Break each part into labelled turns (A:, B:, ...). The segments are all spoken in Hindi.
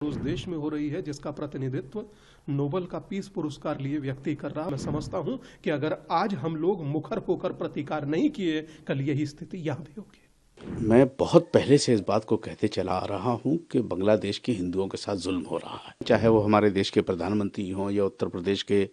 A: उस देश में हो रही है जिसका प्रतिनिधित्व नोबेल का पीस पुरस्कार लिए व्यक्ति कर रहा है। मैं समझता हूं कि अगर आज हम लोग मुखर होकर प्रतिकार नहीं किए, कल यही स्थिति यहां भी होगी।
B: मैं बहुत पहले से इस बात को कहते चला आ रहा हूं कि बांग्लादेश के हिंदुओं के साथ जुल्म हो रहा है, चाहे वो हमारे देश के प्रधानमंत्री हों या उत्तर प्रदेश के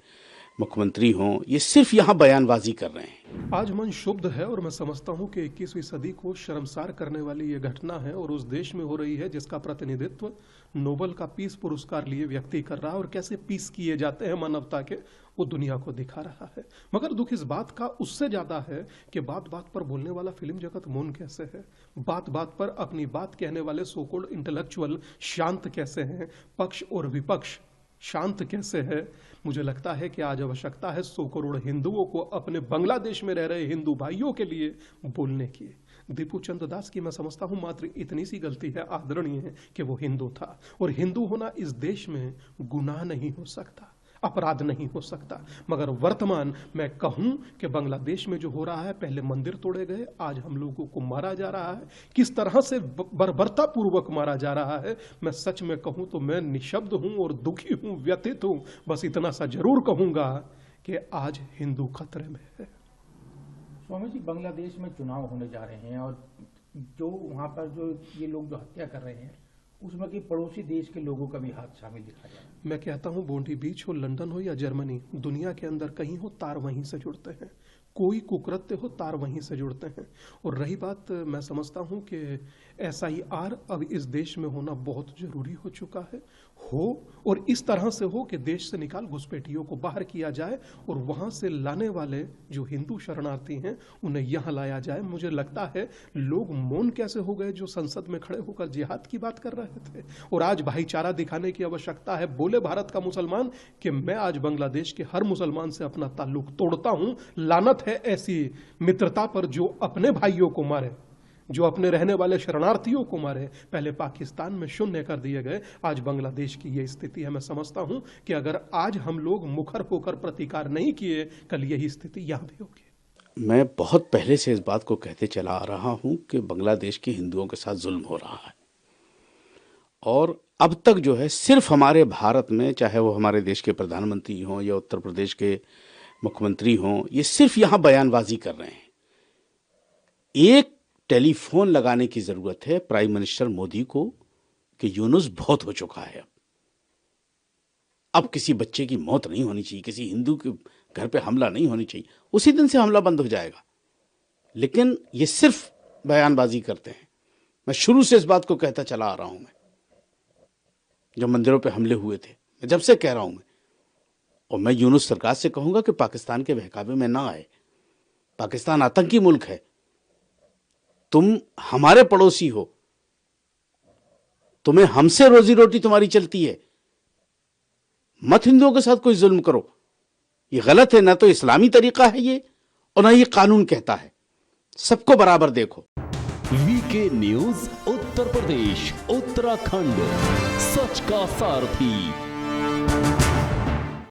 B: मुख्यमंत्री हों, ये सिर्फ यहाँ बयानबाजी कर रहे हैं।
A: आज मन शुद्ध है और मैं समझता हूं कि 21वीं सदी को शर्मसार करने वाली ये घटना है और उस देश में हो रही है जिसका प्रतिनिधित्व नोबेल का पीस पुरस्कार लिए व्यक्ति कर रहा है और कैसे पीस किए जाते हैं मानवता के, वो दुनिया को दिखा रहा है। मगर दुख इस बात का उससे ज्यादा है कि बात बात पर बोलने वाला फिल्म जगत मौन कैसे है, बात बात पर अपनी बात कहने वाले सो कॉल्ड इंटेलेक्चुअल शांत कैसे हैं, पक्ष और विपक्ष शांत कैसे है। मुझे लगता है कि आज आवश्यकता है 100 करोड़ हिंदुओं को अपने बांग्लादेश में रह रहे हिंदू भाइयों के लिए बोलने की। दीपू चंद दास की मैं समझता हूं मात्र इतनी सी गलती है, आदरणीय है, कि वो हिंदू था, और हिंदू होना इस देश में गुनाह नहीं हो सकता, अपराध नहीं हो सकता। मगर वर्तमान मैं कहूं कि बांग्लादेश में जो हो रहा है, पहले मंदिर तोड़े गए, आज हम लोगों को मारा जा रहा है, किस तरह से बर्बरता पूर्वक मारा जा रहा है। मैं सच में कहूं तो मैं निशब्द हूं और दुखी हूं, व्यथित हूं। बस इतना सा जरूर कहूंगा कि आज हिंदू खतरे में है।
C: स्वामी जी, बांग्लादेश में चुनाव होने जा रहे हैं और जो वहां पर जो ये लोग जो हत्या कर रहे हैं उसमें कि पड़ोसी देश के लोगों का भी हाथ शामिल दिखा जाए।
A: मैं कहता हूं बोंडी बीच हो, लंदन हो या जर्मनी, दुनिया के अंदर कहीं हो, तार वहीं से जुड़ते हैं। कोई कुकृत्य हो, तार वहीं से जुड़ते हैं। और रही बात, मैं समझता हूं कि SIR अब इस देश में होना बहुत जरूरी हो चुका है, और इस तरह से हो कि देश से निकाल घुसपैठियों को बाहर किया जाए और वहां से लाने वाले जो हिंदू शरणार्थी हैं उन्हें यहां लाया जाए। मुझे लगता है लोग मौन कैसे हो गए जो संसद में खड़े होकर जिहाद की बात कर रहे थे। और आज भाईचारा दिखाने की आवश्यकता है। बोले भारत का मुसलमान कि मैं आज बांग्लादेश के हर मुसलमान से अपना ताल्लुक तोड़ता हूं। लानत है ऐसी मित्रता पर जो अपने भाइयों को मारे, जो अपने रहने वाले शरणार्थियों को मारे। पहले पाकिस्तान में शून्य कर दिए गए, आज बांग्लादेश की यह स्थिति है। मैं समझता हूं कि अगर आज हम लोग मुखर होकर प्रतिकार नहीं किए, कल यही स्थिति यहां भी होगी।
B: मैं बहुत पहले से इस बात को कहते चला आ रहा हूं कि बांग्लादेश के हिंदुओं के साथ जुल्म हो रहा है, और अब तक जो है सिर्फ हमारे भारत में, चाहे वो हमारे देश के प्रधानमंत्री हों या उत्तर प्रदेश के मुख्यमंत्री हों, ये सिर्फ यहाँ बयानबाजी कर रहे हैं। एक टेलीफोन लगाने की जरूरत है प्राइम मिनिस्टर मोदी को कि यूनुस बहुत हो चुका है, अब किसी बच्चे की मौत नहीं होनी चाहिए, किसी हिंदू के घर पे हमला नहीं होनी चाहिए। उसी दिन से हमला बंद हो जाएगा। लेकिन ये सिर्फ बयानबाजी करते हैं। मैं शुरू से इस बात को कहता चला आ रहा हूं, मैं जब मंदिरों पे हमले हुए थे, मैं जब से कह रहा हूं मैं, और मैं यूनुस सरकार से कहूंगा कि पाकिस्तान के बहकावे में ना आए। पाकिस्तान आतंकी मुल्क है, तुम हमारे पड़ोसी हो, तुम्हें हमसे रोजी रोटी तुम्हारी चलती है, मत हिंदुओं के साथ कोई जुल्म करो। ये गलत है, ना तो इस्लामी तरीका है ये, और ना ये कानून कहता है। सबको बराबर देखो।
D: वीके न्यूज उत्तर प्रदेश उत्तराखंड, सच का सारथी।